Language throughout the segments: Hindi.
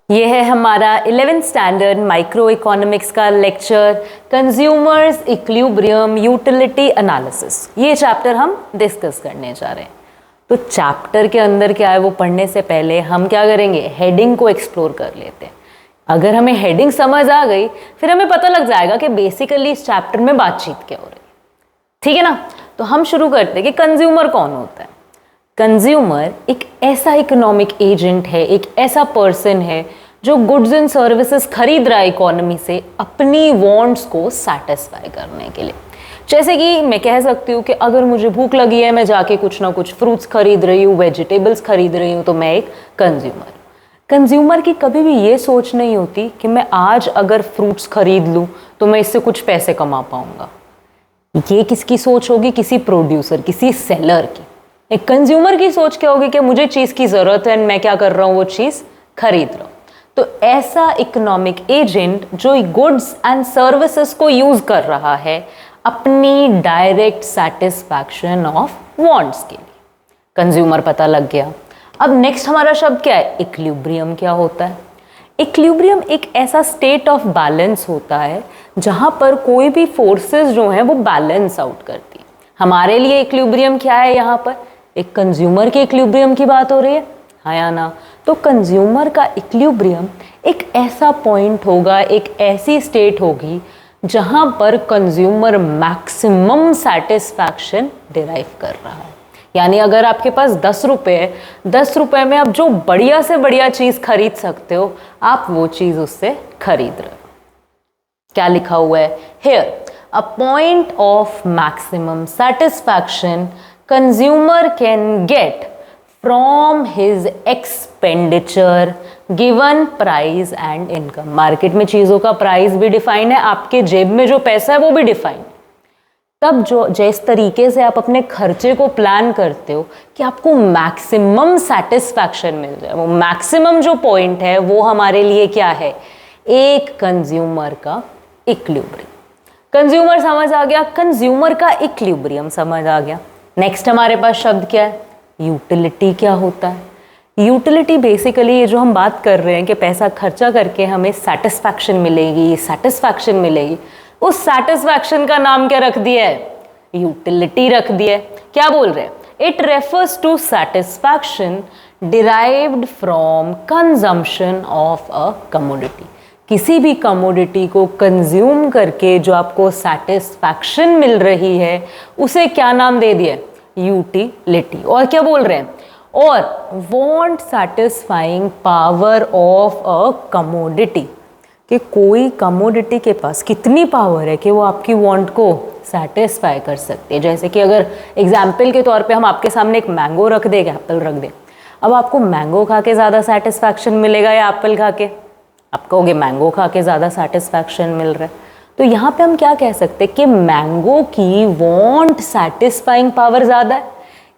ये है हमारा 11th स्टैंडर्ड माइक्रो इकोनॉमिक्स का lecture consumers equilibrium utility analysis. ये चैप्टर हम डिस्कस करने जा रहे हैं। तो चैप्टर के अंदर क्या है वो पढ़ने से पहले हम क्या करेंगे, हेडिंग को एक्सप्लोर कर लेते हैं। अगर हमें हेडिंग समझ आ गई फिर हमें पता लग जाएगा कि बेसिकली इस चैप्टर में बातचीत क्या हो रही है। ठीक है ना। तो हम शुरू करते हैं कि कंज्यूमर कौन होता है। कंज्यूमर एक ऐसा इकोनॉमिक एजेंट है, एक ऐसा पर्सन है जो गुड्स एंड सर्विसेज खरीद रहा है इकोनॉमी से अपनी वांट्स को सेटिस्फाई करने के लिए। जैसे कि मैं कह सकती हूँ कि अगर मुझे भूख लगी है, मैं जाके कुछ ना कुछ फ्रूट्स खरीद रही हूँ, वेजिटेबल्स खरीद रही हूँ, तो मैं एक कंज्यूमर। कंज्यूमर की कभी भी ये सोच नहीं होती कि मैं आज अगर फ्रूट्स खरीद लूँ तो मैं इससे कुछ पैसे कमा पाऊँगा। ये किसकी सोच होगी? किसी प्रोड्यूसर, किसी सेलर की। एक कंज्यूमर की सोच क्या होगी कि मुझे चीज़ की ज़रूरत है, मैं क्या कर रहा हूँ, वो चीज़ खरीद रहा हूँ। तो ऐसा इकोनॉमिक एजेंट जो गुड्स एंड सर्विसेज को यूज़ कर रहा है अपनी डायरेक्ट सेटिस्फैक्शन ऑफ वांट्स के लिए। कंज्यूमर पता लग गया। अब नेक्स्ट हमारा शब्द क्या है? इक्विलिब्रियम। क्या होता है? इक्विलिब्रियम एक ऐसा स्टेट ऑफ बैलेंस होता है जहाँ पर कोई भी फोर्सेस जो हैं वो बैलेंस आउट करती है। हमारे लिए इक्विलिब्रियम क्या है? यहाँ पर एक कंज्यूमर के इक्विलिब्रियम की बात हो रही है, हाँ या ना? तो कंज्यूमर का इक्विलिब्रियम एक ऐसा पॉइंट होगा, एक ऐसी स्टेट होगी जहाँ पर कंज्यूमर मैक्सिमम सेटिस्फैक्शन डिराइव कर रहा है। यानी अगर आपके पास 10 रुपये है, 10 रुपये में आप जो बढ़िया से बढ़िया चीज़ खरीद सकते हो, आप वो चीज़ उससे खरीद रहे हो। क्या लिखा हुआ है? Here a point of maximum satisfaction consumer can get from his expenditure given price and income। Market में चीज़ों का प्राइस भी डिफाइन है, आपके जेब में जो पैसा है वो भी डिफाइन। तब जो जिस तरीके से आप अपने खर्चे को प्लान करते हो कि आपको मैक्सिमम सेटिस्फैक्शन मिल जाए, वो मैक्सिमम जो पॉइंट है वो हमारे लिए क्या है? एक कंज्यूमर का इक्विलिब्रियम। कंज्यूमर समझ आ गया, कंज्यूमर का इक्विलिब्रियम समझ आ गया। नेक्स्ट हमारे पास शब्द क्या है? यूटिलिटी। क्या होता है? यूटिलिटी बेसिकली ये जो हम बात कर रहे हैं कि पैसा खर्चा करके हमें सेटिस्फैक्शन मिलेगी, सेटिस्फैक्शन मिलेगी, उस सेटिस्फैक्शन का नाम क्या रख दिया है? यूटिलिटी रख दिया है। क्या बोल रहे हैं? It refers to satisfaction derived from consumption of a commodity. किसी भी कमोडिटी को कंज्यूम करके जो आपको सेटिस्फैक्शन मिल रही है उसे क्या नाम दे दिया? यूटिलिटी। और क्या बोल रहे हैं? और want satisfying power of a commodity, कि कोई कमोडिटी के पास कितनी पावर है कि वो आपकी वांट को सेटिस्फाई कर सकती है। जैसे कि अगर एग्जाम्पल के तौर पे हम आपके सामने एक मैंगो रख दें, एक एप्पल रख दें, अब आपको मैंगो खा के ज़्यादा सेटिस्फैक्शन मिलेगा या एप्पल खा के? आप कहोगे मैंगो खा के ज़्यादा सेटिस्फैक्शन मिल रहा है। तो यहाँ पे हम क्या कह सकते हैं कि मैंगो की वांट सेटिस्फाइंग पावर ज़्यादा है,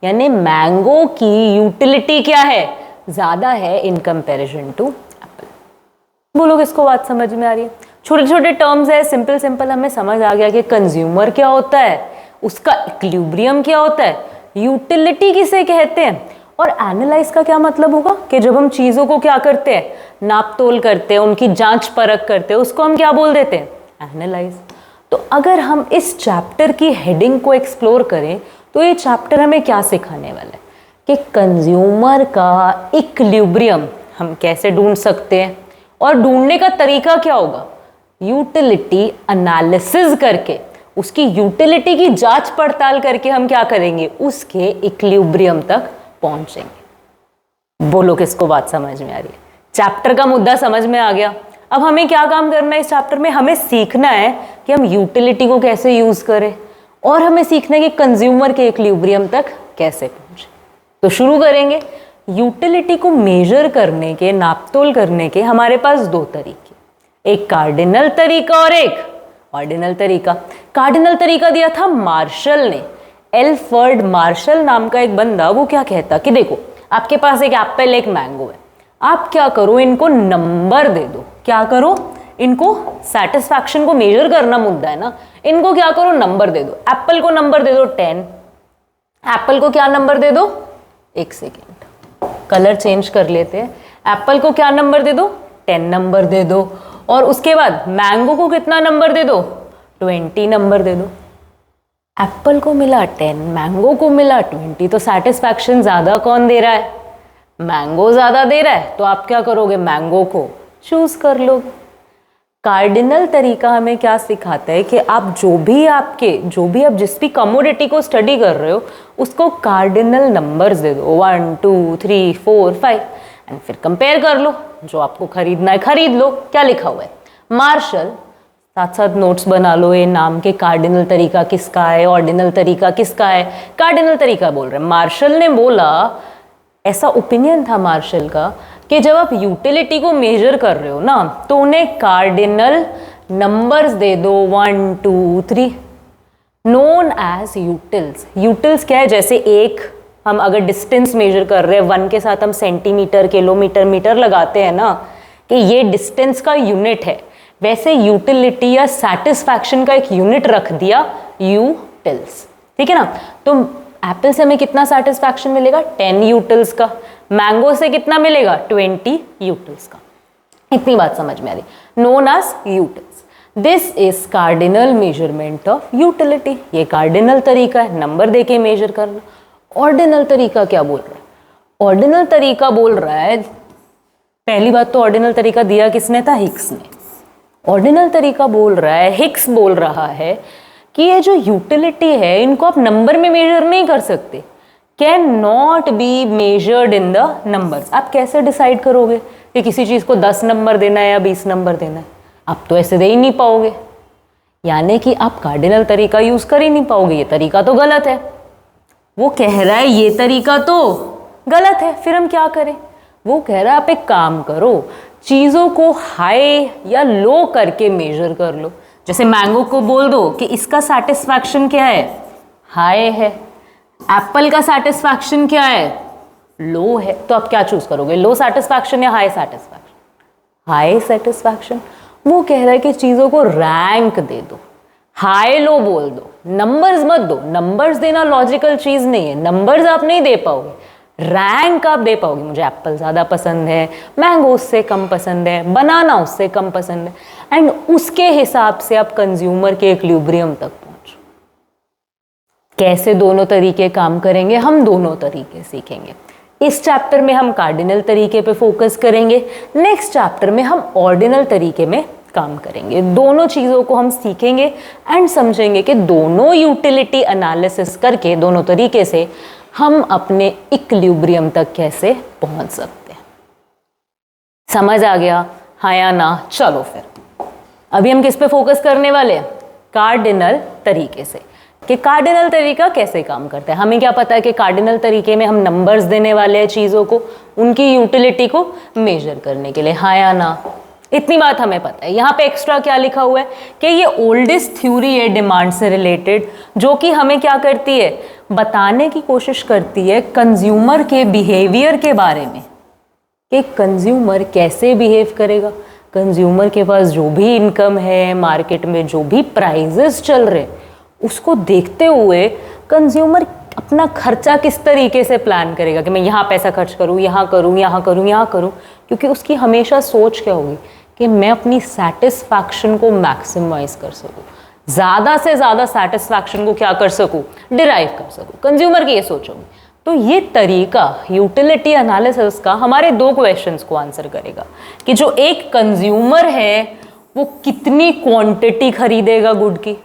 यानी मैंगो की यूटिलिटी क्या है? ज़्यादा है इन कंपैरिजन टू एप्पल। बोलो किसको बात समझ में आ रही है? छोटे छोटे टर्म्स है, सिंपल सिंपल हमें समझ आ गया कि कंज्यूमर क्या होता है, उसका इक्विलिब्रियम क्या होता है, यूटिलिटी किसे कहते हैं, और एनालाइज का क्या मतलब होगा कि जब हम चीज़ों को क्या करते हैं, नाप तोल करते हैं, उनकी जांच परख करते हैं, उसको हम क्या बोल देते हैं? एनालाइज। तो अगर हम इस चैप्टर की हेडिंग को एक्सप्लोर करें तो ये चैप्टर हमें क्या सिखाने वाला है कि कंज्यूमर का इक्विलिब्रियम हम कैसे ढूंढ सकते हैं, और ढूंढने का तरीका क्या होगा? यूटिलिटी एनालिसिस करके, उसकी यूटिलिटी की जांच पड़ताल करके हम क्या करेंगे? उसके इक्विलिब्रियम तक पहुंचेंगे। बोलो किसको बात समझ में आ रही है? चैप्टर का मुद्दा समझ में आ गया। अब हमें क्या काम करना है इस चैप्टर में? हमें सीखना है कि हम यूटिलिटी को कैसे यूज करें, और हमें सीखना है कि कंज्यूमर के इक्विलिब्रियम तक कैसे पहुंचे। तो शुरू करेंगे। यूटिलिटी को मेजर करने के, नापतोल करने के हमारे पास दो तरीके, एक कार्डिनल तरीका और एक ऑर्डिनल तरीका। कार्डिनल तरीका दिया था मार्शल ने। एल्फ्रेड मार्शल नाम का एक बंदा, वो क्या कहता कि देखो आपके पास एक एप्पल, एक मैंगो है, आप क्या करो, इनको नंबर दे दो। क्या करो? इनको सेटिस्फैक्शन को मेजर करना मुद्दा है ना, इनको क्या करो? नंबर दे दो। एप्पल को नंबर दे दो 10। एप्पल को क्या नंबर दे दो? 1 सेकेंड, कलर चेंज कर लेते हैं। एप्पल को क्या नंबर दे दो? 10 नंबर दे दो, और उसके बाद मैंगो को कितना नंबर दे दो, 20 नंबर दे दो। एप्पल को मिला 10, मैंगो को मिला 20, तो सेटिस्फैक्शन ज़्यादा कौन दे रहा है, मैंगो ज़्यादा दे रहा है, तो आप क्या करोगे, मैंगो को चूज कर लोगे। कार्डिनल तरीका हमें क्या सिखाता है कि आप जो भी आप जिस भी कमोडिटी को स्टडी कर रहे हो उसको कार्डिनल नंबर्स दे दो, 1 2 3 4 5, एंड फिर कंपेयर कर लो, जो आपको खरीदना है खरीद लो। क्या लिखा हुआ है, मार्शल, साथ साथ नोट्स बना लो ये नाम के, कार्डिनल तरीका किसका है, ऑर्डिनल तरीका किसका है। कार्डिनल तरीका बोल रहे हैं, मार्शल ने बोला, ऐसा ओपिनियन था मार्शल का कि जब आप यूटिलिटी को मेजर कर रहे हो ना तो उन्हें कार्डिनल नंबर्स दे दो, 1 2 3, नोन एज यूटिल्स। यूटिल्स क्या है, जैसे एक हम अगर डिस्टेंस मेजर कर रहे हैं 1 के साथ हम सेंटीमीटर, किलोमीटर, मीटर लगाते हैं ना कि ये डिस्टेंस का यूनिट है, वैसे यूटिलिटी या सेटिस्फैक्शन का एक यूनिट रख दिया, यूटिल्स। ठीक है ना, तो एप्पल से हमें कितना सेटिस्फैक्शन मिलेगा, 10 यूटिल्स का। मैंगो से कितना मिलेगा, 20 यूटिल्स का। इतनी बात समझ में आ रही, known as utils. This is cardinal measurement of utility. ये कार्डिनल तरीका है, नंबर देके मेजर करना। ऑर्डिनल तरीका क्या बोल रहा है, ऑर्डिनल तरीका बोल रहा है, पहली बात तो ऑर्डिनल तरीका दिया किसने था, हिक्स ने। ऑर्डिनल तरीका बोल रहा है, हिक्स बोल रहा है कि ये जो यूटिलिटी है इनको आप नंबर में मेजर नहीं कर सकते, can not be measured in the numbers. आप कैसे डिसाइड करोगे कि किसी चीज़ को 10 नंबर देना है या 20 नंबर देना है, आप तो ऐसे दे ही नहीं पाओगे, यानी कि आप कार्डिनल तरीका यूज कर ही नहीं पाओगे, ये तरीका तो गलत है। वो कह रहा है ये तरीका तो गलत है, फिर हम क्या करें, वो कह रहा है आप एक काम करो, चीज़ों को हाई या लो करके मेजर कर लो। जैसे मैंगो को बोल दो कि इसका सेटिस्फैक्शन क्या है, हाई है, एप्पल का सेटिस्फैक्शन क्या है, लो है, तो आप क्या चूज करोगे, लो सेटिस्फैक्शन या हाई सेटिस्फैक्शन, हाई सेटिस्फैक्शन। वो कह रहा है कि चीज़ों को रैंक दे दो, हाई लो बोल दो, नंबर्स मत दो। नंबर्स देना लॉजिकल चीज़ नहीं है, नंबर्स आप नहीं दे पाओगे, रैंक आप दे पाओगे। मुझे एप्पल ज़्यादा पसंद है, मैंगो उससे कम पसंद है, बनाना उससे कम पसंद है, एंड उसके हिसाब से आप कंज्यूमर के इक्विलिब्रियम तक पहुंचो। कैसे दोनों तरीके काम करेंगे, हम दोनों तरीके सीखेंगे। इस चैप्टर में हम कार्डिनल तरीके पे फोकस करेंगे, नेक्स्ट चैप्टर में हम ऑर्डिनल तरीके में काम करेंगे। दोनों चीज़ों को हम सीखेंगे एंड समझेंगे कि दोनों यूटिलिटी एनालिसिस करके, दोनों तरीके से हम अपने इक्विलिब्रियम तक कैसे पहुंच सकते हैं। समझ आ गया, हाँ या ना? चलो फिर अभी हम किस पे फोकस करने वाले हैं, कार्डिनल तरीके से, कि कार्डिनल तरीका कैसे काम करता है। हमें क्या पता है कि कार्डिनल तरीके में हम नंबर्स देने वाले हैं चीज़ों को, उनकी यूटिलिटी को मेजर करने के लिए, हाँ या ना? इतनी बात हमें पता है। यहाँ पे एक्स्ट्रा क्या लिखा हुआ है कि ये ओल्डेस्ट थ्योरी है डिमांड से रिलेटेड, जो कि हमें क्या करती है, बताने की कोशिश करती है कंज्यूमर के बिहेवियर के बारे में, कि कंज्यूमर कैसे बिहेव करेगा। कंज्यूमर के पास जो भी इनकम है, मार्केट में जो भी प्राइजेस चल रहे, उसको देखते हुए कंज्यूमर अपना खर्चा किस तरीके से प्लान करेगा कि मैं यहाँ पैसा खर्च करूँ, यहाँ करूँ, यहाँ करूँ, यहाँ करूँ, क्योंकि उसकी हमेशा सोच क्या होगी कि मैं अपनी सेटिस्फैक्शन को मैक्सिमाइज कर सकूँ, ज़्यादा से ज़्यादा सेटिस्फैक्शन को क्या कर सकूँ, डिराइव कर सकूँ। कंज्यूमर की ये सोच होगी। तो ये तरीका यूटिलिटी एनालिसिस का हमारे दो क्वेश्चंस को आंसर करेगा कि जो एक कंज्यूमर है वो कितनी क्वांटिटी खरीदेगा गुड की।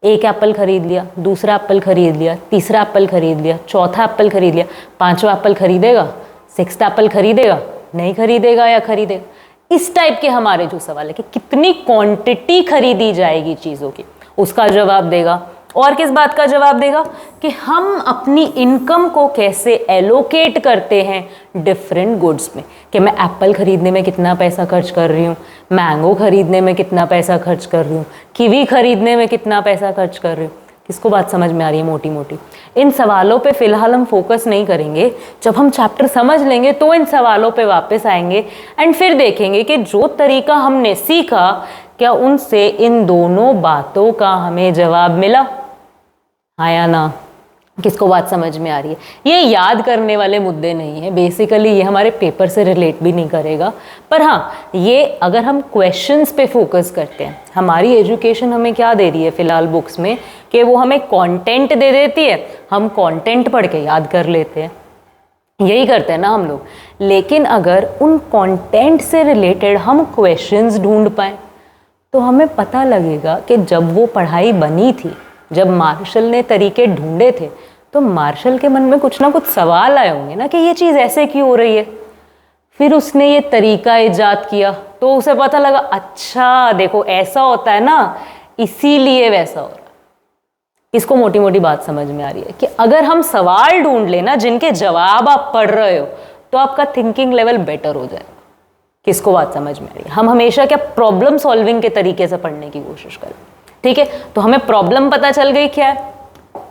एक एप्पल खरीद लिया, दूसरा एप्पल खरीद लिया, तीसरा एप्पल खरीद लिया, चौथा एप्पल खरीद लिया, पांचवा एप्पल खरीदेगा, सिक्स्थ एप्पल खरीदेगा, नहीं खरीदेगा या खरीदेगा। इस टाइप के हमारे जो सवाल है कि कितनी क्वांटिटी खरीदी जाएगी चीज़ों की, उसका जवाब देगा। और किस बात का जवाब देगा कि हम अपनी इनकम को कैसे एलोकेट करते हैं डिफरेंट गुड्स में, कि मैं एप्पल खरीदने में कितना पैसा खर्च कर रही हूँ, मैंगो खरीदने में कितना पैसा खर्च कर रही हूँ, कीवी खरीदने में कितना पैसा खर्च कर रही हूँ। किसको बात समझ में आ रही है मोटी मोटी? इन सवालों पे फिलहाल हम फोकस नहीं करेंगे, जब हम चैप्टर समझ लेंगे तो इन सवालों पे वापस आएंगे एंड फिर देखेंगे कि जो तरीका हमने सीखा क्या उनसे इन दोनों बातों का हमें जवाब मिला, हाँ या ना? किसको बात समझ में आ रही है? ये याद करने वाले मुद्दे नहीं है, बेसिकली ये हमारे पेपर से रिलेट भी नहीं करेगा, पर हाँ ये अगर हम क्वेश्चंस पे फोकस करते हैं, हमारी एजुकेशन हमें क्या दे रही है फिलहाल बुक्स में कि वो हमें कंटेंट दे देती है, हम कंटेंट पढ़ के याद कर लेते हैं, यही करते हैं ना हम लोग। लेकिन अगर उन कंटेंट से रिलेटेड हम क्वेश्चंस ढूंढ पाएँ तो हमें पता लगेगा कि जब वो पढ़ाई बनी थी, जब मार्शल ने तरीके ढूंढे थे, तो मार्शल के मन में कुछ ना कुछ सवाल आए होंगे ना कि ये चीज़ ऐसे क्यों हो रही है। फिर उसने ये तरीका इजाद किया तो उसे पता लगा अच्छा देखो ऐसा होता है ना, इसीलिए वैसा हो रहा है। इसको मोटी मोटी बात समझ में आ रही है कि अगर हम सवाल ढूंढ लेना जिनके जवाब आप पढ़ रहे हो तो आपका थिंकिंग लेवल बेटर हो जाएगा। किसको बात समझ में आ रही है? हम हमेशा क्या प्रॉब्लम सॉल्विंग के तरीके से पढ़ने की कोशिश करें, ठीक है। तो हमें प्रॉब्लम पता चल गई क्या है,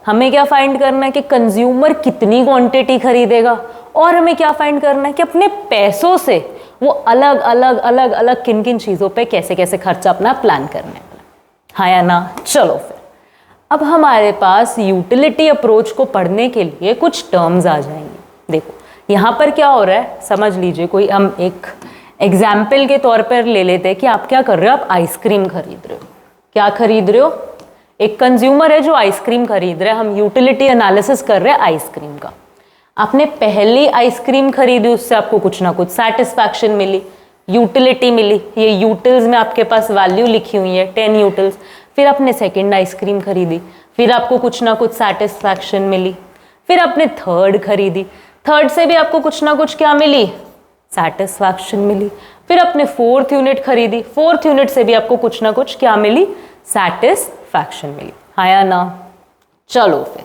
हमें क्या फाइंड करना है कि कंज्यूमर कितनी क्वांटिटी खरीदेगा, और हमें क्या फाइंड करना है कि अपने पैसों से वो अलग अलग अलग अलग किन किन चीज़ों पे कैसे कैसे खर्चा अपना प्लान करने वाला, हाँ या ना। चलो फिर अब हमारे पास यूटिलिटी अप्रोच को पढ़ने के लिए कुछ टर्म्स आ जाएंगे। देखो यहाँ पर क्या हो रहा है समझ लीजिए, कोई हम एक एग्जाम्पल के तौर पर ले लेते हैं कि आप क्या कर रहे हो, आप आइसक्रीम खरीद रहे हो। क्या खरीद रहे हो? एक कंज्यूमर है जो आइसक्रीम खरीद रहा है, हम यूटिलिटी एनालिसिस कर रहे हैं आइसक्रीम का। आपने पहली आइसक्रीम खरीदी, उससे आपको कुछ ना कुछ सेटिस्फैक्शन मिली, यूटिलिटी मिली, ये यूटिल्स में आपके पास वैल्यू लिखी हुई है 10 यूटिल्स। फिर आपने सेकेंड आइसक्रीम खरीदी, फिर आपको कुछ ना कुछ सेटिस्फैक्शन मिली, फिर आपने थर्ड खरीदी, थर्ड से भी आपको कुछ ना कुछ क्या मिली, सेटिस्फैक्शन मिली। फिर आपने फोर्थ यूनिट खरीदी, फोर्थ यूनिट से भी आपको कुछ ना कुछ क्या मिली, सेटिस्फैक्शन मिली, हाँ या ना। चलो फिर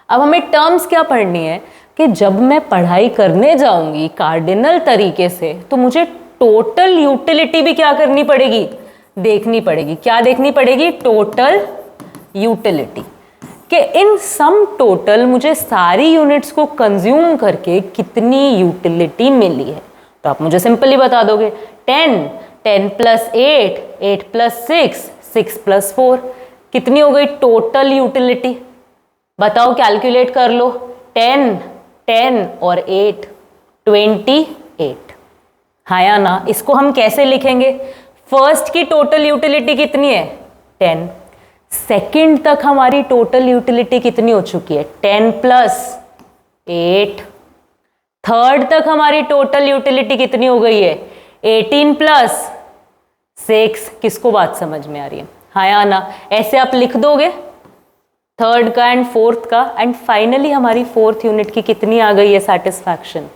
अब हमें टर्म्स क्या पढ़नी है कि जब मैं पढ़ाई करने जाऊंगी कार्डिनल तरीके से तो मुझे टोटल यूटिलिटी भी क्या करनी पड़ेगी, देखनी पड़ेगी। क्या देखनी पड़ेगी? टोटल यूटिलिटी, कि इन सम टोटल मुझे सारी यूनिट्स को कंज्यूम करके कितनी यूटिलिटी मिली है। तो आप मुझे सिंपली बता दोगे 10, 10 + 8, 8 + 6, 6 + 4, कितनी हो गई टोटल यूटिलिटी? बताओ, कैलकुलेट कर लो। 10, 10 और 8, 28, हाँ या ना। इसको हम कैसे लिखेंगे? फर्स्ट की टोटल यूटिलिटी कितनी है? 10। सेकंड तक हमारी टोटल यूटिलिटी कितनी हो चुकी है? 10 + 8। थर्ड तक हमारी टोटल यूटिलिटी कितनी हो गई है? 18 + 6। किसको बात समझ में आ रही है, हाँ या ना? ऐसे आप लिख दोगे थर्ड का एंड फोर्थ का, एंड फाइनली हमारी फोर्थ यूनिट की कितनी आ गई है सेटिस्फैक्शन?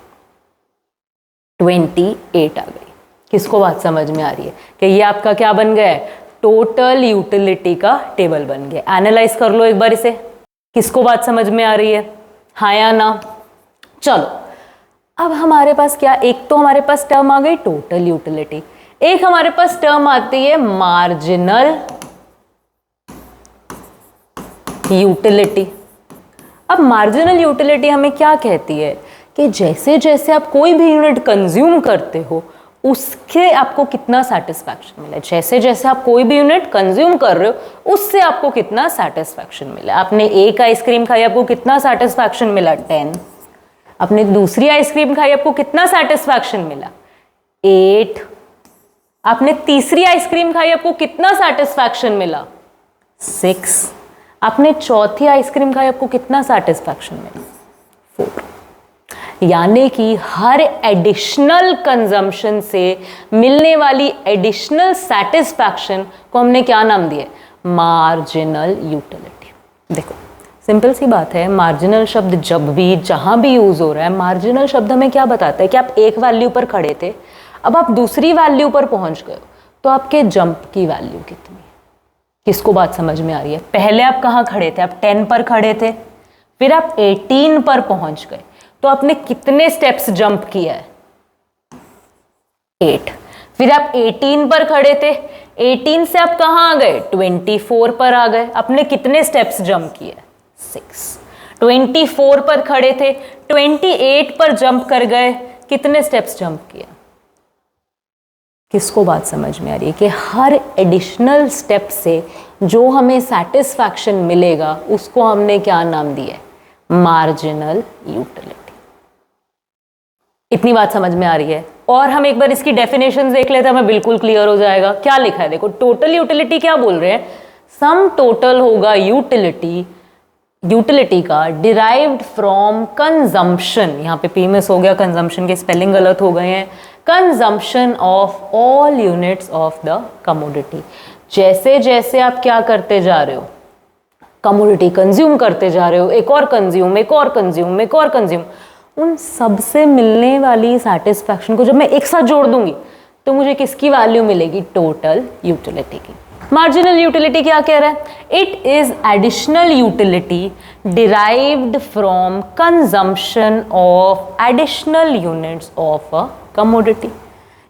28 आ गई। किसको बात समझ में आ रही है कि ये आपका क्या बन गया है? टोटल यूटिलिटी का टेबल बन गया। एनालाइज कर लो एक बार इसे। किसको बात समझ में आ रही है, हाँ या ना? चलो अब हमारे पास क्या, एक तो हमारे पास टर्म आ गई टोटल यूटिलिटी, एक हमारे पास टर्म आती है मार्जिनल यूटिलिटी। अब मार्जिनल यूटिलिटी हमें क्या कहती है कि जैसे जैसे आप कोई भी यूनिट कंज्यूम करते हो उसके आपको कितना सेटिस्फैक्शन मिला। जैसे जैसे आप कोई भी यूनिट कंज्यूम कर रहे हो उससे आपको कितना सेटिस्फैक्शन मिला। आपने एक आइसक्रीम खाई, आपको कितना सेटिस्फैक्शन मिला? 10। आपने दूसरी आइसक्रीम खाई, आपको कितना सेटिस्फैक्शन मिला? 8। आपने तीसरी आइसक्रीम खाई, आपको कितना सेटिस्फैक्शन मिला? 6। आपने चौथी आइसक्रीम खाई, आपको कितना सेटिस्फैक्शन मिला? 4। यानी कि हर एडिशनल कंजम्पशन से मिलने वाली एडिशनल सेटिस्फैक्शन को हमने क्या नाम दिया? Marginal utility. देखो सिंपल सी बात है, मार्जिनल शब्द जब भी जहां भी यूज हो रहा है, मार्जिनल शब्द हमें क्या बताता है कि आप एक वैल्यू पर खड़े थे, अब आप दूसरी वैल्यू पर पहुंच गए तो आपके जंप की वैल्यू कितनी है। किसको बात समझ में आ रही है? पहले आप कहाँ खड़े थे? आप 10 पर खड़े थे, फिर आप 18 पर पहुंच गए, तो आपने कितने स्टेप्स जंप किया है? 8। फिर आप 18 पर खड़े थे, 18 से आप कहाँ आ गए? 24 पर आ गए। आपने कितने स्टेप्स जंप किए? 6। 24 पर खड़े थे, 28 पर जंप कर गए, कितने स्टेप्स जंप किए? किसको बात समझ में आ रही है कि हर एडिशनल स्टेप से जो हमें सेटिस्फैक्शन मिलेगा उसको हमने क्या नाम दिया है? Marginal utility. इतनी बात समझ में आ रही है? और हम एक बार इसकी डेफिनेशन देख लेते हैं, हमें बिल्कुल क्लियर हो जाएगा। क्या लिखा है देखो, टोटल यूटिलिटी क्या बोल रहे हैं, सम टोटल होगा यूटिलिटी का डिराइव्ड फ्रॉम कंजम्पशन, यहाँ पे पी मिस हो गया, कंजम्पशन के स्पेलिंग गलत हो गए हैं, consumption of all units of the commodity. जैसे जैसे आप क्या करते जा रहे हो, कमोडिटी कंज्यूम करते जा रहे हो, एक और कंज्यूम, एक और कंज्यूम, एक और कंज्यूम, उन सबसे मिलने वाली सेटिस्फैक्शन को जब मैं एक साथ जोड़ दूंगी तो मुझे किसकी वैल्यू मिलेगी, टोटल यूटिलिटी की। मार्जिनल यूटिलिटी क्या कह रहा है, it is additional utility derived from consumption of additional units of a commodity.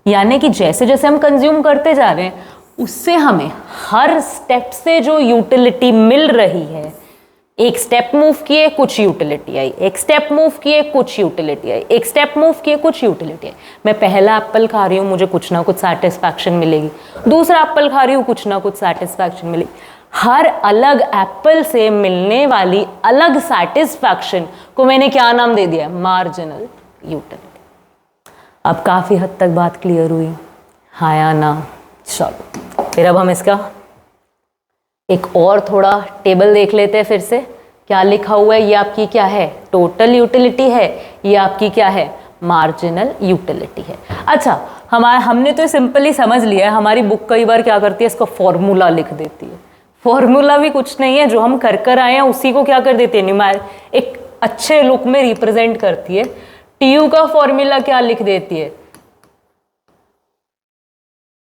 यानी कि जैसे जैसे हम कंज्यूम करते जा रहे हैं उससे हमें हर स्टेप से जो यूटिलिटी मिल रही है, एक स्टेप मूव किए कुछ यूटिलिटी आई, एक स्टेप मूव किए कुछ यूटिलिटी आई, एक स्टेप मूव किए कुछ यूटिलिटी आई। मैं पहला एप्पल खा रही हूँ, मुझे कुछ ना कुछ सेटिस्फैक्शन मिलेगी, दूसरा एप्पल खा रही हूँ, कुछ ना कुछ सेटिस्फैक्शन मिलेगी। हर अलग एप्पल से मिलने वाली अलग सेटिस्फैक्शन को मैंने क्या नाम दे दिया, मार्जिनल यूटिलिटी। अब काफी हद तक बात क्लियर हुई, हाँ या ना? चलो फिर अब हम इसका एक और थोड़ा टेबल देख लेते हैं फिर से। क्या लिखा हुआ है, ये आपकी क्या है, टोटल यूटिलिटी है, ये आपकी क्या है, मार्जिनल यूटिलिटी है। अच्छा, हमने तो सिंपली समझ लिया है, हमारी बुक कई बार क्या करती है, इसका फॉर्मूला लिख देती है। फॉर्मूला भी कुछ नहीं है, जो हम कर आए हैं उसी को क्या कर देती है, न्यूमेरिक एक अच्छे लुक में रिप्रेजेंट करती है। टीयू का फॉर्मूला क्या लिख देती है,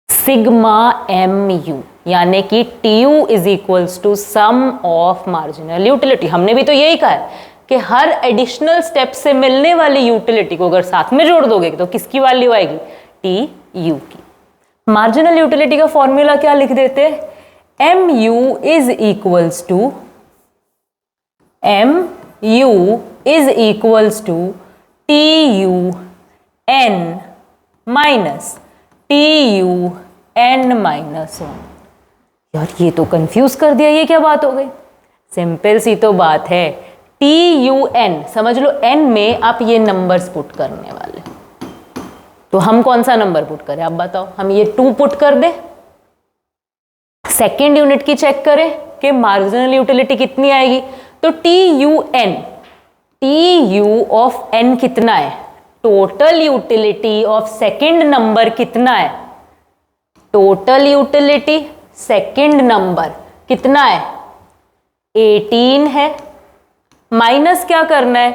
सिग्मा एम यू, यानी कि TU is equals to sum of marginal utility. हमने भी तो यही कहा है कि हर एडिशनल स्टेप से मिलने वाली यूटिलिटी को अगर साथ में जोड़ दोगे तो किसकी वैल्यू आएगी, टी यू की। मार्जिनल यूटिलिटी का फॉर्मूला क्या लिख देते हैं, M U is equals to T U N minus T U N minus 1। यार ये तो कंफ्यूज कर दिया, ये क्या बात हो गई? सिंपल सी तो बात है, टी यू एन समझ लो, एन में आप ये नंबर्स पुट करने वाले, तो हम कौन सा नंबर पुट करें आप बताओ? हम ये 2 पुट कर दें, सेकेंड यूनिट की चेक करें कि मार्जिनल यूटिलिटी कितनी आएगी, तो टी यू ऑफ एन कितना है, total utility of second number कितना है, टोटल यूटिलिटी सेकेंड नंबर कितना है, 18 है, माइनस क्या करना है,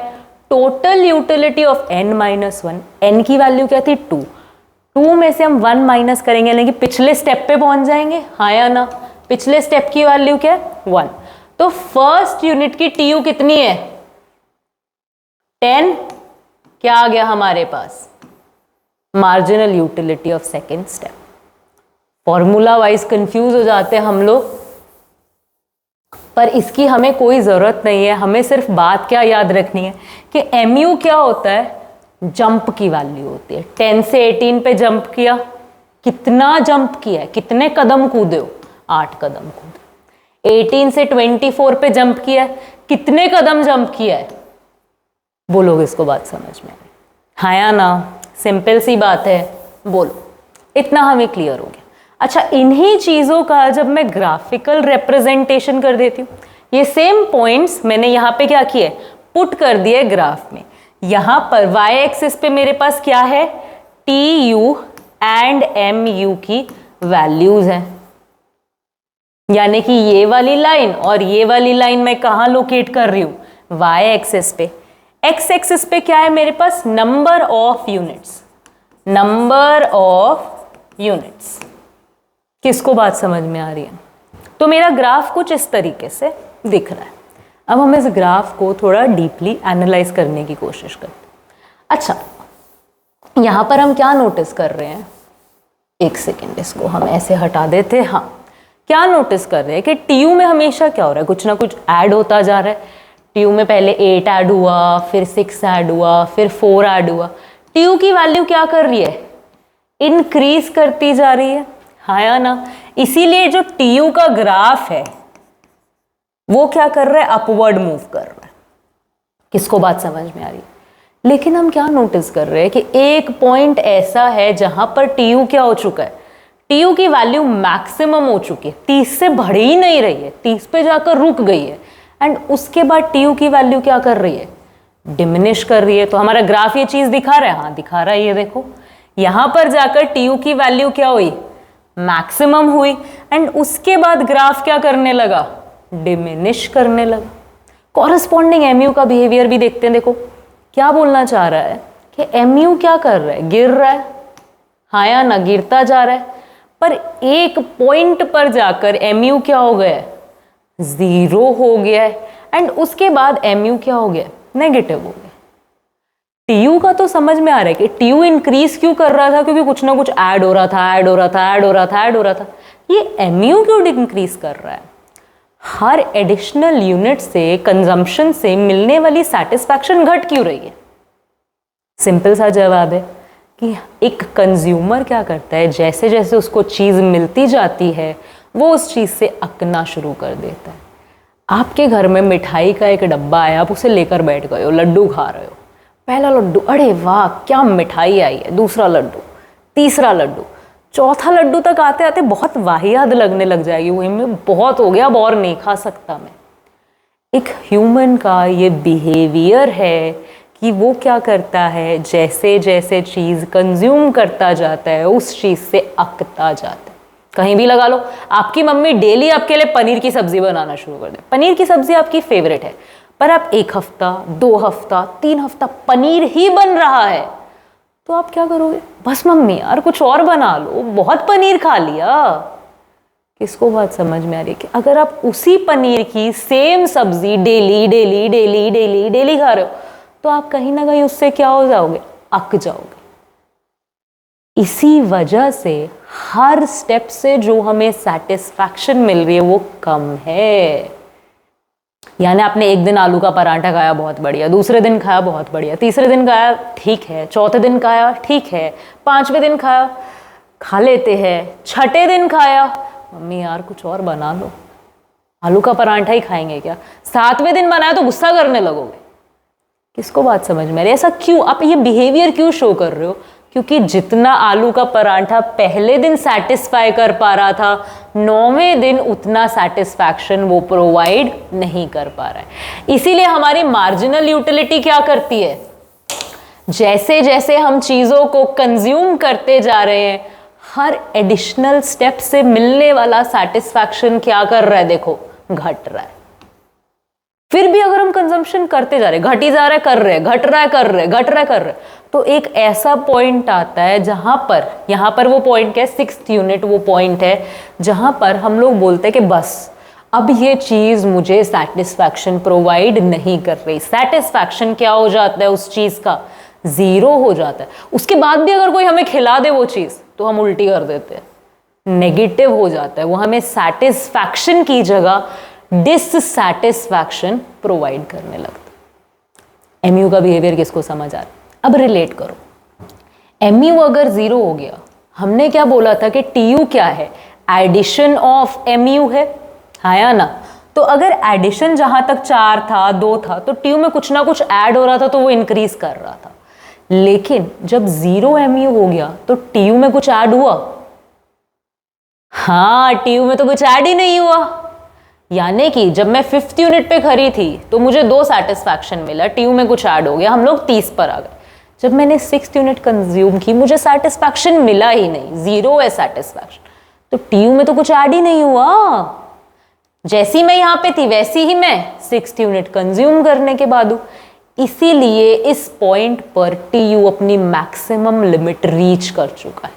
total utility of n minus 1। n की वैल्यू क्या थी, 2 में से हम 1 माइनस करेंगे, लेकिन पिछले स्टेप पे पहुंच जाएंगे, हाँ या ना? पिछले स्टेप की वैल्यू क्या है, 1। तो फर्स्ट यूनिट की टीयू कितनी है, 10। क्या आ गया हमारे पास, marginal utility of second step. Formula wise confuse हो जाते हैं हम लोग, पर इसकी हमें कोई ज़रूरत नहीं है। हमें सिर्फ बात क्या याद रखनी है कि mu क्या होता है, जंप की वैल्यू होती है। 10 से 18 पे जंप किया, कितना जंप किया है, कितने कदम कूदे हो, 8 कदम कूदे। 18 से 24 पे जंप किया है, कितने कदम जंप किया है, बोलोगे इसको बात समझ में, हाँ या ना? सिंपल सी बात है, बोलो, इतना हमें क्लियर हो गया। अच्छा, इन्हीं चीज़ों का जब मैं ग्राफिकल रिप्रेजेंटेशन कर देती हूँ, ये सेम पॉइंट्स मैंने यहाँ पे क्या किए, पुट कर दिए ग्राफ में। यहाँ पर वाई एक्सिस पे मेरे पास क्या है, T U and M U की वैल्यूज हैं, यानी कि ये वाली लाइन और ये वाली लाइन मैं कहाँ लोकेट कर रही हूँ, वाई एक्सिस पे। एक्स एक्सिस पे क्या है मेरे पास, नंबर ऑफ यूनिट्स। किसको बात समझ में आ रही है? तो मेरा ग्राफ कुछ इस तरीके से दिख रहा है। अब हम इस ग्राफ को थोड़ा डीपली एनालाइज करने की कोशिश करते हैं। अच्छा, यहाँ पर हम क्या नोटिस कर रहे हैं, एक सेकेंड, इसको हम ऐसे हटा देते हैं। हाँ, क्या नोटिस कर रहे हैं कि टीयू में हमेशा क्या हो रहा है, कुछ ना कुछ ऐड होता जा रहा है। टीयू में पहले 8 ऐड हुआ, फिर 6 ऐड हुआ, फिर 4 ऐड हुआ। टीयू की वैल्यू क्या कर रही है, इंक्रीज करती जा रही है, हाँ या ना? इसीलिए जो टीयू का ग्राफ है वो क्या कर रहा है, अपवर्ड मूव कर रहा है। किसको बात समझ में आ रही है? लेकिन हम क्या नोटिस कर रहे हैं कि एक पॉइंट ऐसा है जहां पर टीयू क्या हो चुका है, टीयू की वैल्यू मैक्सिमम हो चुकी है, 30 से बढ़ ही नहीं रही है, 30 पे जाकर रुक गई है। एंड उसके बाद टीयू की वैल्यू क्या कर रही है, डिमिनिश कर रही है। तो हमारा ग्राफ ये चीज दिखा रहा है, हाँ दिखा रहा है, ये देखो यहां पर जाकर टीयू की वैल्यू क्या हुई, मैक्सिमम हुई। एंड उसके बाद ग्राफ क्या करने लगा, डिमिनिश करने लगा। कॉरस्पॉन्डिंग एमयू का बिहेवियर भी देखते हैं। देखो क्या बोलना चाह रहा है कि एमयू क्या कर रहा है, गिर रहा है, हाँ या ना, गिरता जा रहा है। पर एक पॉइंट पर जाकर एमयू क्या हो गया है, 0 हो गया है। एंड उसके बाद एमयू क्या हो गया, नेगेटिव हो गया। टीयू का तो समझ में आ रहा है कि टीयू इंक्रीज क्यों कर रहा था, क्योंकि कुछ ना कुछ ऐड हो रहा था, ऐड हो रहा था, ऐड हो रहा था, ऐड हो रहा था। ये एमयू क्यों इंक्रीज कर रहा है, हर एडिशनल यूनिट से, कंजम्पशन से मिलने वाली सेटिस्फैक्शन घट क्यों रही है? सिंपल सा जवाब है कि एक कंज्यूमर क्या करता है, जैसे जैसे उसको चीज़ मिलती जाती है वो उस चीज़ से अकना शुरू कर देता है। आपके घर में मिठाई का एक डब्बा है, आप उसे लेकर बैठ गए हो, लड्डू खा रहे हो, पहला लड्डू, अरे वाह क्या मिठाई आई है, दूसरा लड्डू, तीसरा लड्डू, चौथा लड्डू तक आते आते बहुत वाहियात लगने लग जाएगी, वो में बहुत हो गया, अब और नहीं खा सकता मैं। एक ह्यूमन का ये बिहेवियर है कि वो क्या करता है, जैसे जैसे चीज़ कंज्यूम करता जाता है उस चीज़ से अकता जाता है। कहीं भी लगा लो, आपकी मम्मी डेली आपके लिए पनीर की सब्जी बनाना शुरू कर दे, पनीर की सब्जी आपकी फेवरेट है, पर आप 1 हफ्ता, 2 हफ्ता, 3 हफ्ता पनीर ही बन रहा है, तो आप क्या करोगे, बस मम्मी यार कुछ और बना लो, बहुत पनीर खा लिया। किसको बात समझ में आ रही है कि अगर आप उसी पनीर की सेम सब्जी daily daily daily daily daily खा रहे हो तो आप कहीं ना कहीं उससे क्या हो जाओगे, अक जाओगे। इसी वजह से हर स्टेप से जो हमें सेटिस्फैक्शन मिल रही है वो कम है। यानी आपने एक दिन आलू का पराठा खाया बहुत बढ़िया, दूसरे दिन खाया बहुत बढ़िया, तीसरे दिन खाया ठीक है, चौथे दिन खाया ठीक है, 5वें दिन खाया खा लेते हैं, छठे दिन खाया मम्मी यार कुछ और बना लो, आलू का पराठा ही खाएंगे क्या, 7वें दिन बनाया तो गुस्सा करने लगोगे। किसको बात समझ में आ रही है? ऐसा क्यों, आप ये बिहेवियर क्यों शो कर रहे हो? क्योंकि जितना आलू का पराठा पहले दिन सेटिस्फाई कर पा रहा था, 9वें दिन उतना सेटिस्फैक्शन वो प्रोवाइड नहीं कर पा रहा है। इसीलिए हमारी मार्जिनल यूटिलिटी क्या करती है, जैसे जैसे हम चीज़ों को कंज्यूम करते जा रहे हैं हर एडिशनल स्टेप से मिलने वाला सेटिस्फैक्शन क्या कर रहा है, देखो घट रहा है। फिर भी अगर हम कंजम्पशन करते जा रहे हैं, घटी जा रहा है, कर रहे हैं, घट रहा है, कर रहे हैं, घट रहा है, कर रहे हैं, तो एक ऐसा पॉइंट आता है जहां पर, यहां पर वो पॉइंट क्या है, 6th यूनिट वो पॉइंट है जहां पर हम लोग बोलते हैं कि बस अब ये चीज मुझे सेटिस्फैक्शन प्रोवाइड नहीं कर रही। सेटिस्फैक्शन क्या हो जाता है उस चीज का, 0 हो जाता है। उसके बाद भी अगर कोई हमें खिला दे वो चीज तो हम उल्टी कर देते हैं, नेगेटिव हो जाता है वो, हमें सेटिस्फैक्शन की जगह डिससैटिस्फैक्शन प्रोवाइड करने लगता। एमयू का बिहेवियर किसको समझ आ रहा है? अब रिलेट करो, एमयू अगर 0 हो गया, हमने क्या बोला था कि टीयू क्या है, एडिशन ऑफ एमयू है, हाँ या ना? तो अगर एडिशन जहां तक 4 था, 2 था, तो टीयू में कुछ ना कुछ ऐड हो रहा था तो वो इंक्रीज कर रहा था। लेकिन जब 0 एमयू हो गया तो टीयू में कुछ ऐड हुआ? हाँ, टीयू में तो कुछ ऐड ही नहीं हुआ। यानी कि जब मैं 5th यूनिट पे खड़ी थी तो मुझे 2 सेटिस्फैक्शन मिला, टीयू में कुछ ऐड हो गया, हम लोग 30 पर आ गए। जब मैंने 6th यूनिट कंज्यूम की मुझे सेटिस्फैक्शन मिला ही नहीं, 0 है सेटिस्फैक्शन, तो टीयू में तो कुछ ऐड ही नहीं हुआ। जैसी मैं यहाँ पे थी वैसी ही मैं 6th यूनिट कंज्यूम करने के बाद हूँ। इसीलिए इस पॉइंट पर टीयू अपनी मैक्सिमम लिमिट रीच कर चुका है।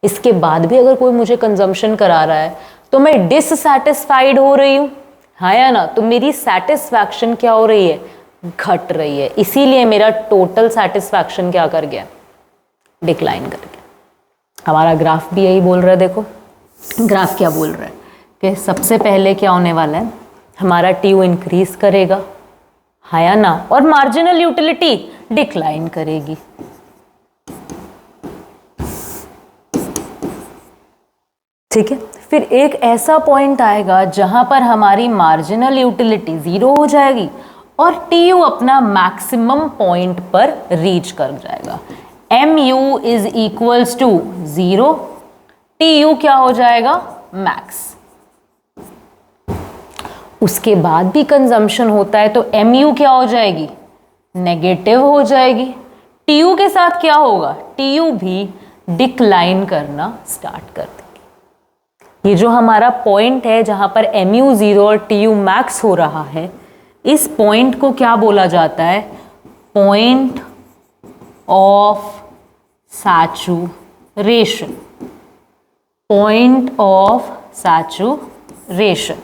इसके बाद भी अगर कोई मुझे कंजम्पशन करा रहा है तो मैं डिससैटिस्फाइड हो रही हूँ, हाँ या ना? तो मेरी सेटिस्फैक्शन क्या हो रही है, घट रही है। इसीलिए मेरा टोटल सेटिस्फैक्शन क्या कर गया, डिक्लाइन कर गया। हमारा ग्राफ भी यही बोल रहा है। देखो ग्राफ क्या बोल रहा है कि सबसे पहले क्या होने वाला है, हमारा टीयू इंक्रीज करेगा, हाँ या ना? और मार्जिनल यूटिलिटी डिक्लाइन करेगी। ठीक है, फिर एक ऐसा पॉइंट आएगा जहां पर हमारी मार्जिनल यूटिलिटी 0 हो जाएगी और TU अपना मैक्सिमम पॉइंट पर रीच कर जाएगा। MU is equals to 0, TU क्या हो जाएगा, मैक्स। उसके बाद भी कंजम्पशन होता है तो MU क्या हो जाएगी, नेगेटिव हो जाएगी। TU के साथ क्या होगा, TU भी डिक्लाइन करना स्टार्ट कर देगी। ये जो हमारा पॉइंट है जहां पर MU 0 और TU मैक्स हो रहा है, इस पॉइंट को क्या बोला जाता है, point of saturation. Point of saturation.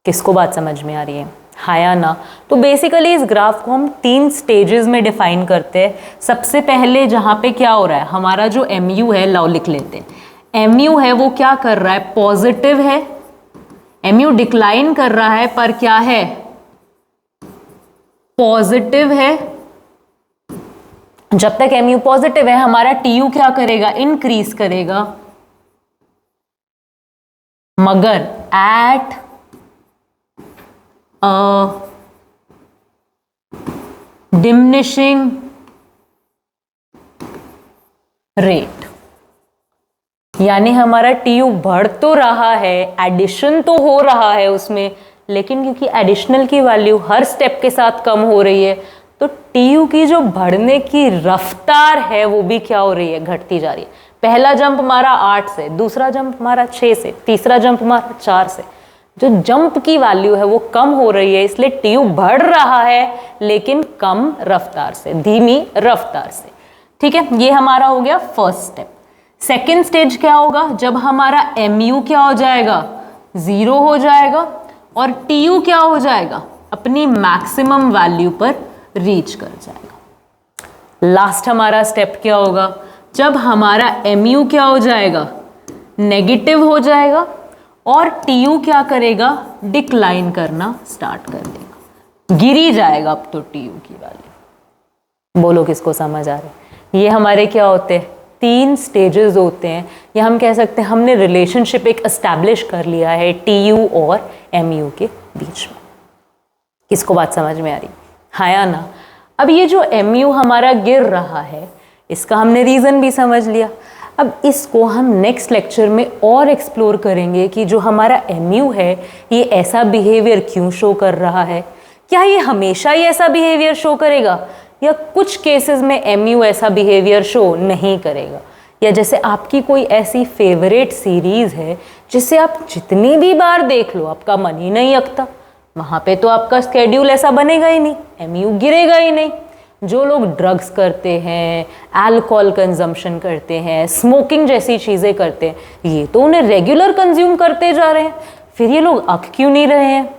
किसको बात समझ में आ रही है, हाँ या ना? तो बेसिकली इस ग्राफ को हम 3 स्टेजेस में डिफाइन करते हैं। सबसे पहले जहाँ पे क्या हो रहा है, हमारा जो MU है, लाओ लिख लेते हैं। MU है वो क्या कर रहा है, पॉजिटिव है। MU डिक्लाइन कर रहा है पर क्या है, पॉजिटिव है। जब तक MU पॉजिटिव है हमारा TU क्या करेगा, इंक्रीज करेगा। मगर एट डिमिनिशिंग रेट, यानी हमारा TU बढ़ तो रहा है, एडिशन तो हो रहा है उसमें, लेकिन क्योंकि एडिशनल की वैल्यू हर स्टेप के साथ कम हो रही है तो TU की जो बढ़ने की रफ्तार है वो भी क्या हो रही है, घटती जा रही है। पहला जंप हमारा 8 से, दूसरा जंप हमारा 6 से, तीसरा जंप हमारा 4 से। जो जंप की वैल्यू है वो कम हो रही है, इसलिए TU बढ़ रहा है लेकिन कम रफ्तार से, धीमी रफ्तार से। ठीक है, ये हमारा हो गया फर्स्ट स्टेप। सेकेंड स्टेज क्या होगा, जब हमारा MU क्या हो जाएगा, 0 हो जाएगा और TU क्या हो जाएगा, अपनी मैक्सिमम वैल्यू पर रीच कर जाएगा। लास्ट हमारा स्टेप क्या होगा, जब हमारा MU क्या हो जाएगा, नेगेटिव हो जाएगा और TU क्या करेगा, डिक्लाइन करना स्टार्ट कर देगा, गिरी जाएगा अब तो TU की वैल्यू। बोलो किसको समझ आ रहा है? ये हमारे क्या होते हैं, 3 स्टेजेस होते हैं, या हम कह सकते हैं हमने रिलेशनशिप एक एस्टैब्लिश कर लिया है TU और MU के बीच में। किसको बात समझ में आ रही, हाँ या ना? अब ये जो MU हमारा गिर रहा है इसका हमने रीज़न भी समझ लिया। अब इसको हम नेक्स्ट लेक्चर में और एक्सप्लोर करेंगे कि जो हमारा MU है ये ऐसा बिहेवियर क्यों शो कर रहा है, क्या ये हमेशा ही ऐसा बिहेवियर शो करेगा या कुछ केसेस में MU ऐसा बिहेवियर शो नहीं करेगा, या जैसे आपकी कोई ऐसी फेवरेट सीरीज़ है जिसे आप जितनी भी बार देख लो आपका मन ही नहीं अकता, वहाँ पे तो आपका स्केड्यूल ऐसा बनेगा ही नहीं, MU गिरेगा ही नहीं। जो लोग ड्रग्स करते हैं, अल्कोहल कंजम्पशन करते हैं, स्मोकिंग जैसी चीज़ें करते हैं, ये तो उन्हें रेगुलर कंज्यूम करते जा रहे हैं, फिर ये लोग अक क्यों नहीं रहे हैं?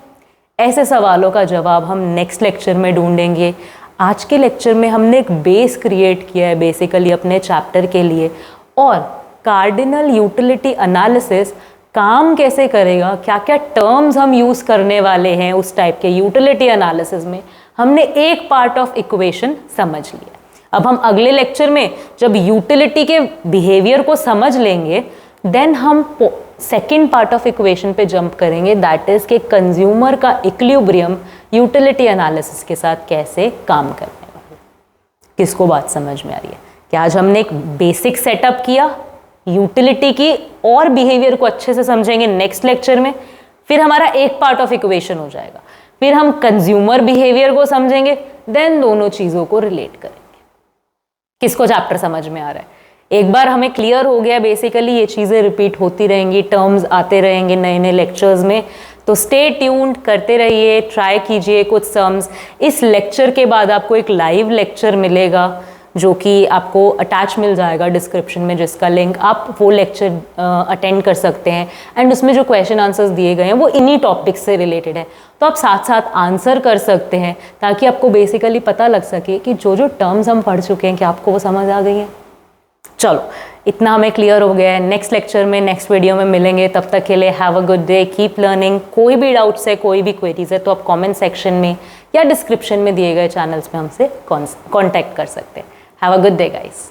ऐसे सवालों का जवाब हम नेक्स्ट लेक्चर में ढूंढेंगे। आज के लेक्चर में हमने एक बेस क्रिएट किया है बेसिकली अपने चैप्टर के लिए, और कार्डिनल यूटिलिटी एनालिसिस काम कैसे करेगा, क्या क्या टर्म्स हम यूज़ करने वाले हैं उस टाइप के यूटिलिटी एनालिसिस में, हमने एक पार्ट ऑफ इक्वेशन समझ लिया। अब हम अगले लेक्चर में जब यूटिलिटी के बिहेवियर को समझ लेंगे देन हम सेकेंड पार्ट ऑफ इक्वेशन पे जंप करेंगे, दैट इज कि कंज्यूमर का इक्विलिब्रियम यूटिलिटी एनालिसिस के साथ कैसे काम करने वाला। किसको बात समझ में आ रही है? कि आज हमने एक बेसिक सेटअप किया यूटिलिटी की और बिहेवियर को अच्छे से समझेंगे नेक्स्ट लेक्चर में, फिर हमारा एक पार्ट ऑफ इक्वेशन हो जाएगा, फिर हम कंज्यूमर बिहेवियर को समझेंगे, देन दोनों चीज़ों को रिलेट करेंगे। किसको चैप्टर समझ में आ रहा है? एक बार हमें क्लियर हो गया बेसिकली ये चीज़ें रिपीट होती रहेंगी, टर्म्स आते रहेंगे नए नए लेक्चर्स में, तो स्टे ट्यून्ड करते रहिए, ट्राई कीजिए कुछ टर्म्स। इस लेक्चर के बाद आपको एक लाइव लेक्चर मिलेगा जो कि आपको अटैच मिल जाएगा डिस्क्रिप्शन में, जिसका लिंक आप वो लेक्चर अटेंड कर सकते हैं, एंड उसमें जो क्वेश्चन आंसर्स दिए गए हैं वो इन्हीं टॉपिक्स से रिलेटेड है, तो आप साथ साथ आंसर कर सकते हैं ताकि आपको बेसिकली पता लग सके कि जो जो टर्म्स हम पढ़ चुके हैं कि आपको वो समझ आ गई हैं। चलो इतना हमें क्लियर हो गया है। नेक्स्ट लेक्चर में नेक्स्ट वीडियो में मिलेंगे, तब तक के लिए have a good day, keep learning. कोई भी डाउट्स है, कोई भी क्वेरीज है तो आप कमेंट सेक्शन में या डिस्क्रिप्शन में दिए गए चैनल्स में हमसे कांटेक्ट कर सकते हैं। Have a good day guys.